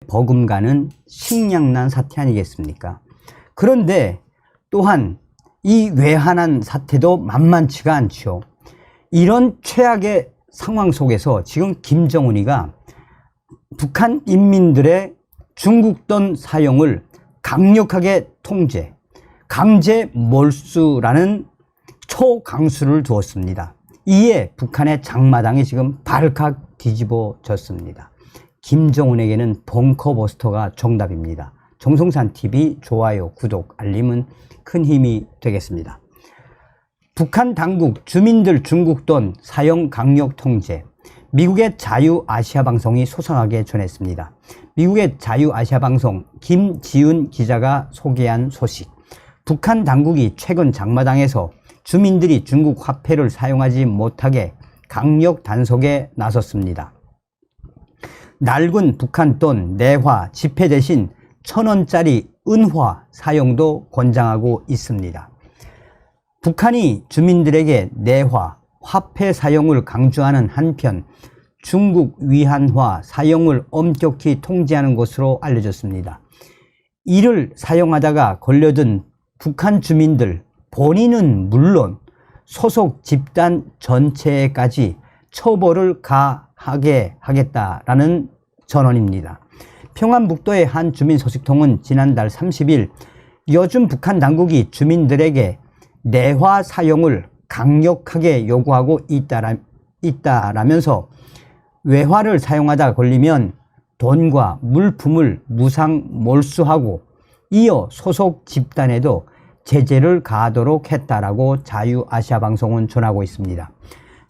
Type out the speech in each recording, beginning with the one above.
버금가는 식량난 사태 아니겠습니까? 그런데 또한 이 외환한 사태도 만만치가 않죠. 이런 최악의 상황 속에서 지금 김정은이가 북한 인민들의 중국 돈 사용을 강력하게 통제, 강제 몰수라는 초강수를 두었습니다. 이에 북한의 장마당이 지금 발칵 뒤집어졌습니다. 김정은에게는 벙커버스터가 정답입니다. 정성산TV 좋아요, 구독, 알림은 큰 힘이 되겠습니다. 북한 당국 주민들 중국 돈 사용 강력 통제. 미국의 자유아시아방송이 소상하게 전했습니다. 미국의 자유아시아방송 김지훈 기자가 소개한 소식. 북한 당국이 최근 장마당에서 주민들이 중국 화폐를 사용하지 못하게 강력 단속에 나섰습니다. 낡은 북한 돈 내화 지폐 대신 1,000원짜리 은화 사용도 권장하고 있습니다. 북한이 주민들에게 내화, 화폐 사용을 강조하는 한편 중국 위안화 사용을 엄격히 통제하는 것으로 알려졌습니다. 이를 사용하다가 걸려든 북한 주민들 본인은 물론 소속 집단 전체에까지 처벌을 가하게 하겠다라는 전언입니다. 평안북도의 한 주민 소식통은 지난달 30일 요즘 북한 당국이 주민들에게 내화 사용을 강력하게 요구하고 있다라면서 외화를 사용하다 걸리면 돈과 물품을 무상 몰수하고 이어 소속 집단에도 제재를 가하도록 했다라고 자유아시아방송은 전하고 있습니다.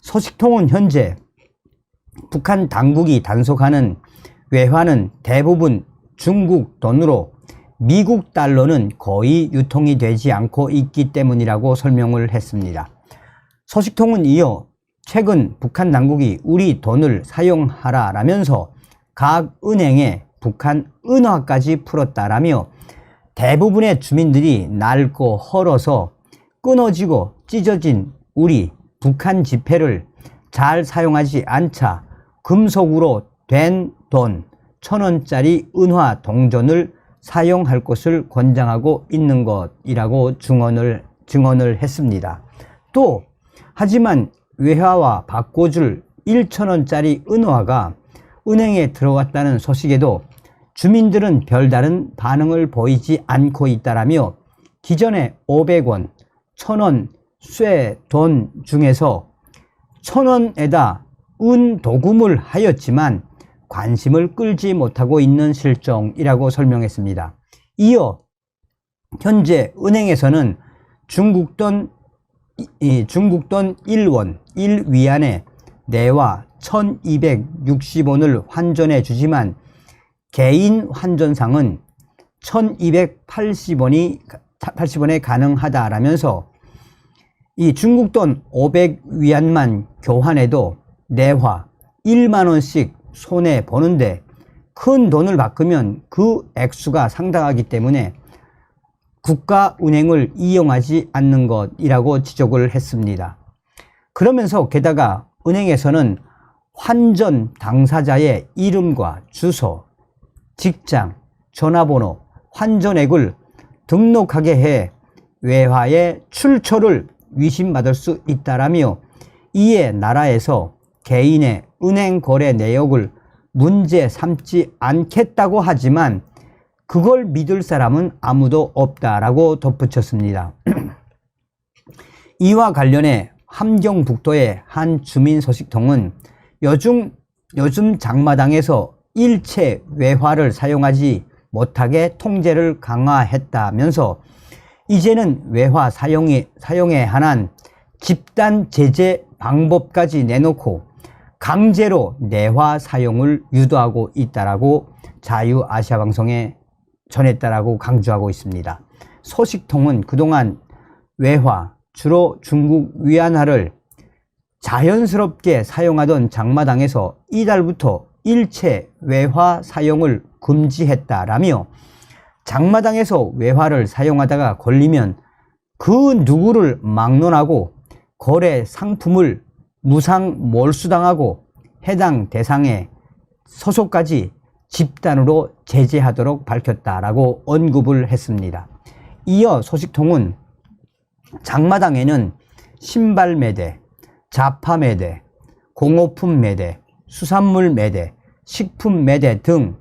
소식통은 현재 북한 당국이 단속하는 외화는 대부분 중국 돈으로 미국 달러는 거의 유통이 되지 않고 있기 때문이라고 설명을 했습니다. 소식통은 이어 최근 북한 당국이 우리 돈을 사용하라라면서 각 은행에 북한 은화까지 풀었다라며 대부분의 주민들이 낡고 헐어서 끊어지고 찢어진 우리 북한 지폐를 잘 사용하지 않자 금속으로 된 돈 1,000원짜리 은화 동전을 사용할 것을 권장하고 있는 것이라고 증언을 했습니다. 또 하지만 외화와 바꿔줄 1,000원짜리 은화가 은행에 들어왔다는 소식에도 주민들은 별다른 반응을 보이지 않고 있다라며 기존의 500원, 1,000원 쇠돈 중에서 1,000원에다 은도금을 하였지만 관심을 끌지 못하고 있는 실정이라고 설명했습니다. 이어 현재 은행에서는 중국돈 1원, 1위안에 내와 1,260원을 환전해 주지만 개인 환전상은 1,280원에 가능하다라면서 이 중국돈 500위안만 교환해도 내화 1만원씩 손해 보는데 큰 돈을 바꾸면 그 액수가 상당하기 때문에 국가은행을 이용하지 않는 것이라고 지적을 했습니다. 그러면서 게다가 은행에서는 환전 당사자의 이름과 주소, 직장, 전화번호, 환전액을 등록하게 해 외화의 출처를 위심받을 수 있다라며 이에 나라에서 개인의 은행 거래 내역을 문제 삼지 않겠다고 하지만 그걸 믿을 사람은 아무도 없다라고 덧붙였습니다. 이와 관련해 함경북도의 한 주민 소식통은 요즘 장마당에서 일체 외화를 사용하지 못하게 통제를 강화했다면서 이제는 외화 사용에 한한 집단 제재 방법까지 내놓고 강제로 내화 사용을 유도하고 있다라고 자유아시아방송에 전했다라고 강조하고 있습니다. 소식통은 그동안 외화, 주로 중국 위안화를 자연스럽게 사용하던 장마당에서 이달부터 일체 외화 사용을 금지했다라며 장마당에서 외화를 사용하다가 걸리면 그 누구를 막론하고 거래 상품을 무상 몰수당하고 해당 대상의 소속까지 집단으로 제재하도록 밝혔다라고 언급을 했습니다. 이어 소식통은 장마당에는 신발 매대, 자파 매대, 공호품 매대, 수산물 매대, 식품 매대 등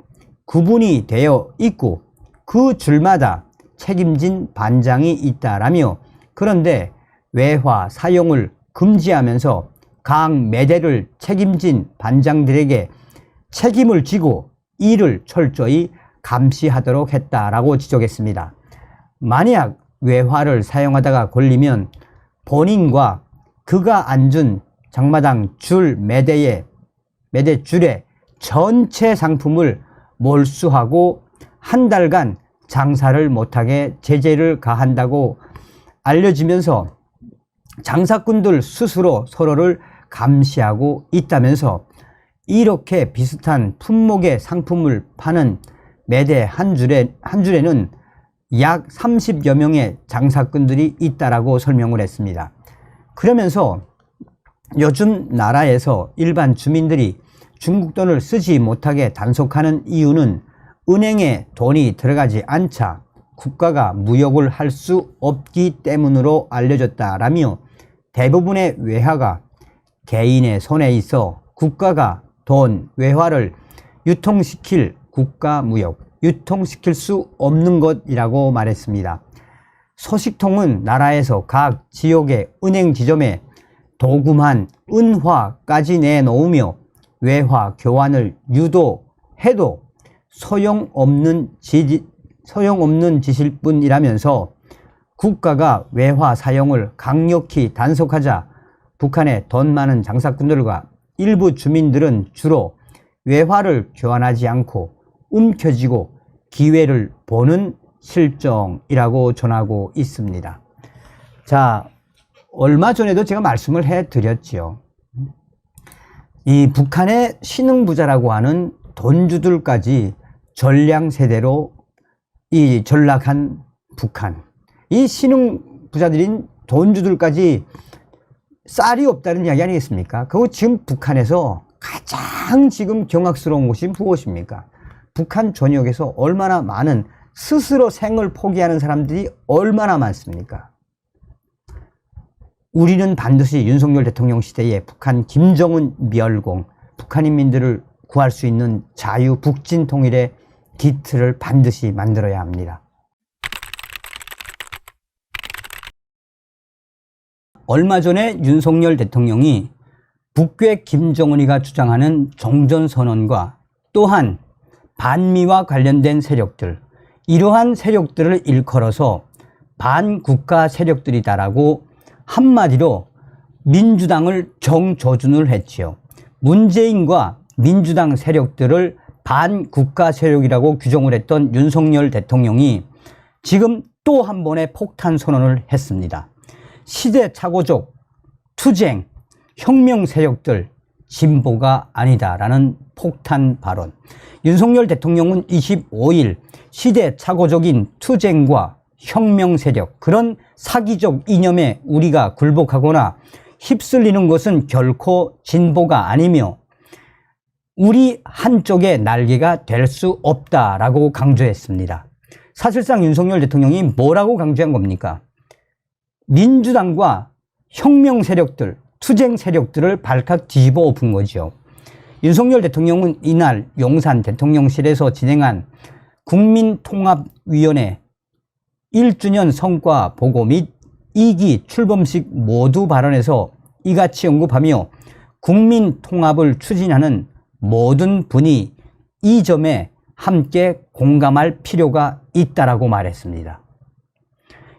구분이 되어 있고 그 줄마다 책임진 반장이 있다라며, 그런데 외화 사용을 금지하면서 각 매대를 책임진 반장들에게 책임을 지고 이를 철저히 감시하도록 했다라고 지적했습니다. 만약 외화를 사용하다가 걸리면 본인과 그가 앉은 장마당 줄 매대 줄에 전체 상품을 몰수하고 한 달간 장사를 못하게 제재를 가한다고 알려지면서 장사꾼들 스스로 서로를 감시하고 있다면서 이렇게 비슷한 품목의 상품을 파는 매대 한 줄에는 약 30여 명의 장사꾼들이 있다라고 설명을 했습니다. 그러면서 요즘 나라에서 일반 주민들이 중국 돈을 쓰지 못하게 단속하는 이유는 은행에 돈이 들어가지 않자 국가가 무역을 할 수 없기 때문으로 알려졌다라며, 대부분의 외화가 개인의 손에 있어 국가가 돈, 외화를 유통시킬 국가무역, 유통시킬 수 없는 것이라고 말했습니다. 소식통은 나라에서 각 지역의 은행 지점에 도금한 은화까지 내놓으며 외화 교환을 유도해도 소용없는 짓일 뿐이라면서 국가가 외화 사용을 강력히 단속하자 북한의 돈 많은 장사꾼들과 일부 주민들은 주로 외화를 교환하지 않고 움켜쥐고 기회를 보는 실정이라고 전하고 있습니다. 자, 얼마 전에도 제가 말씀을 해드렸지요. 이 북한의 신흥부자라고 하는 돈주들까지 전량세대로 이 전락한 북한, 이 신흥부자들인 돈주들까지 쌀이 없다는 이야기 아니겠습니까? 그거 지금 북한에서 가장 지금 경악스러운 것이 무엇입니까? 북한 전역에서 얼마나 많은 스스로 생을 포기하는 사람들이 얼마나 많습니까? 우리는 반드시 윤석열 대통령 시대에 북한 김정은 멸공, 북한 인민들을 구할 수 있는 자유 북진 통일의 기틀을 반드시 만들어야 합니다. 얼마 전에 윤석열 대통령이 북괴 김정은이가 주장하는 종전선언과 또한 반미와 관련된 세력들, 이러한 세력들을 일컬어서 반국가 세력들이다라고 한마디로 민주당을 정조준을 했지요. 문재인과 민주당 세력들을 반국가 세력이라고 규정을 했던 윤석열 대통령이 지금 또 한 번의 폭탄 선언을 했습니다. 시대착오적 투쟁, 혁명 세력들 진보가 아니다라는 폭탄 발언. 윤석열 대통령은 25일 시대착오적인 투쟁과 혁명 세력, 그런 사기적 이념에 우리가 굴복하거나 휩쓸리는 것은 결코 진보가 아니며 우리 한쪽의 날개가 될 수 없다라고 강조했습니다. 사실상 윤석열 대통령이 뭐라고 강조한 겁니까? 민주당과 혁명 세력들, 투쟁 세력들을 발칵 뒤집어 엎은 거죠. 윤석열 대통령은 이날 용산 대통령실에서 진행한 국민통합위원회 1주년 성과 보고 및 2기 출범식 모두 발언에서 이같이 언급하며 국민통합을 추진하는 모든 분이 이 점에 함께 공감할 필요가 있다라고 말했습니다.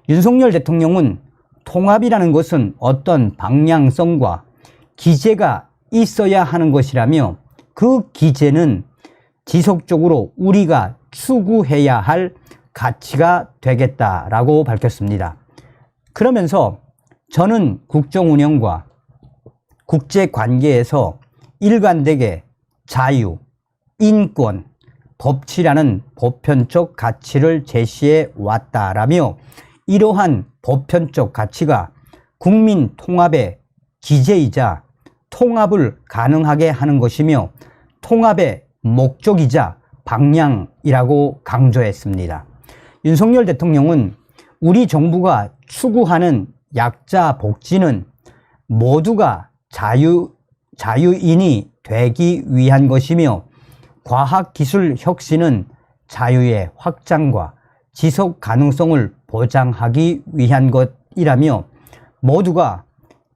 윤석열 대통령은 통합이라는 것은 어떤 방향성과 기제가 있어야 하는 것이라며 그 기제는 지속적으로 우리가 추구해야 할 가치가 되겠다라고 밝혔습니다. 그러면서 저는 국정운영과 국제관계에서 일관되게 자유, 인권, 법치라는 보편적 가치를 제시해 왔다라며 이러한 보편적 가치가 국민 통합의 기제이자 통합을 가능하게 하는 것이며 통합의 목적이자 방향이라고 강조했습니다. 윤석열 대통령은 우리 정부가 추구하는 약자 복지는 모두가 자유인이 되기 위한 것이며 과학기술 혁신은 자유의 확장과 지속 가능성을 보장하기 위한 것이라며 모두가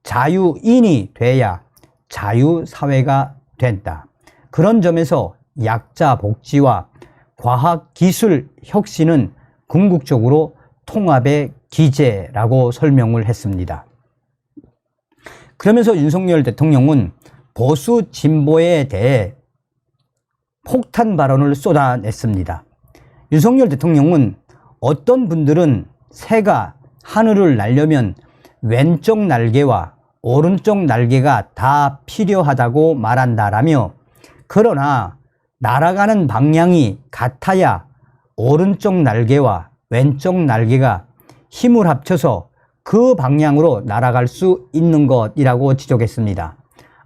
자유인이 돼야 자유사회가 된다. 그런 점에서 약자 복지와 과학기술 혁신은 궁극적으로 통합의 기제라고 설명을 했습니다. 그러면서 윤석열 대통령은 보수 진보에 대해 폭탄 발언을 쏟아냈습니다. 윤석열 대통령은 어떤 분들은 새가 하늘을 날려면 왼쪽 날개와 오른쪽 날개가 다 필요하다고 말한다라며, 그러나 날아가는 방향이 같아야 오른쪽 날개와 왼쪽 날개가 힘을 합쳐서 그 방향으로 날아갈 수 있는 것이라고 지적했습니다.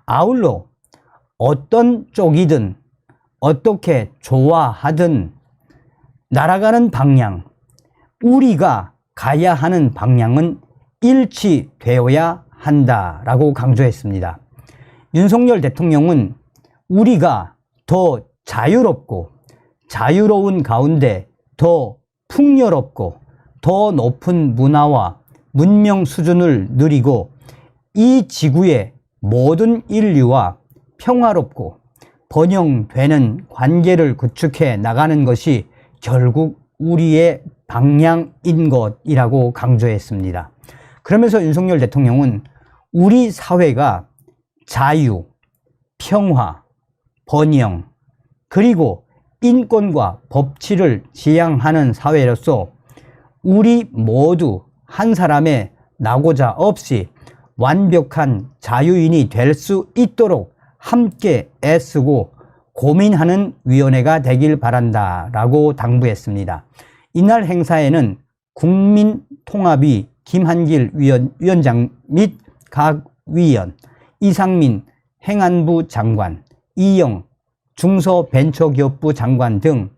아울러 어떤 쪽이든 어떻게 좋아하든 날아가는 방향, 우리가 가야 하는 방향은 일치되어야 한다라고 강조했습니다. 윤석열 대통령은 우리가 더 자유롭고 자유로운 가운데 더 풍요롭고 더 높은 문화와 문명 수준을 누리고 이 지구의 모든 인류와 평화롭고 번영되는 관계를 구축해 나가는 것이 결국 우리의 방향인 것이라고 강조했습니다. 그러면서 윤석열 대통령은 우리 사회가 자유, 평화, 번영, 그리고 인권과 법치를 지향하는 사회로서 우리 모두 한 사람의 낙오자 없이 완벽한 자유인이 될 수 있도록 함께 애쓰고 고민하는 위원회가 되길 바란다라고 당부했습니다. 이날 행사에는 국민통합위 김한길 위원장 및 각 위원, 이상민 행안부 장관, 이영 중소벤처기업부 장관 등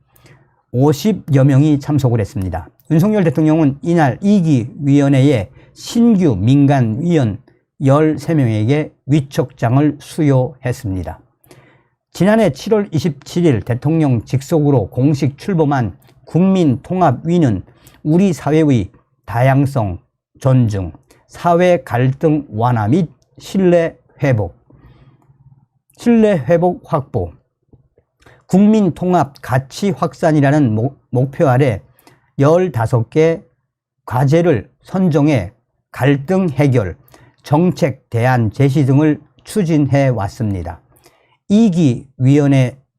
50여 명이 참석을 했습니다. 윤석열 대통령은 이날 2기 위원회의 신규 민간위원 13명에게 위촉장을 수여했습니다. 지난해 7월 27일 대통령 직속으로 공식 출범한 국민통합위는 우리 사회의 다양성 존중, 사회 갈등 완화 및 신뢰 회복 확보, 국민통합 가치 확산이라는 목표 아래 15개 과제를 선정해 갈등 해결, 정책 대안 제시 등을 추진해 왔습니다. 2기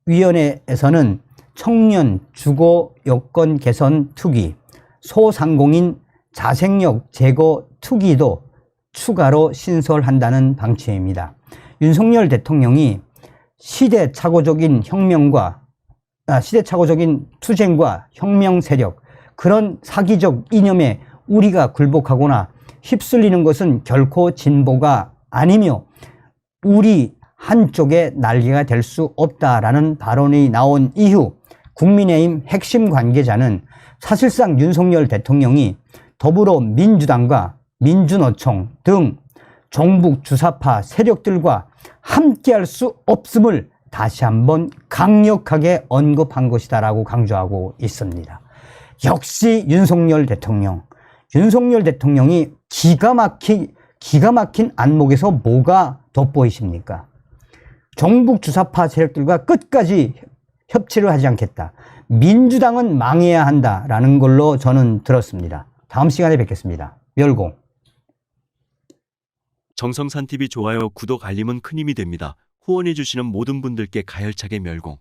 위원회에서는 청년 주거 여건 개선 투기, 소상공인 자생력 제거 투기도 추가로 신설한다는 방침입니다. 윤석열 대통령이 시대착오적인 투쟁과 혁명 세력, 그런 사기적 이념에 우리가 굴복하거나 휩쓸리는 것은 결코 진보가 아니며 우리 한쪽의 날개가 될 수 없다라는 발언이 나온 이후 국민의힘 핵심 관계자는 사실상 윤석열 대통령이 더불어민주당과 민주노총 등 종북 주사파 세력들과 함께할 수 없음을 다시 한번 강력하게 언급한 것이다라고 강조하고 있습니다. 역시 윤석열 대통령이 기가 막힌 안목에서 뭐가 돋보이십니까? 종북 주사파 세력들과 끝까지 협치를 하지 않겠다. 민주당은 망해야 한다라는 걸로 저는 들었습니다. 다음 시간에 뵙겠습니다. 멸공. 정성산TV 좋아요, 구독, 알림은 큰 힘이 됩니다. 후원해주시는 모든 분들께 가열차게 멸공.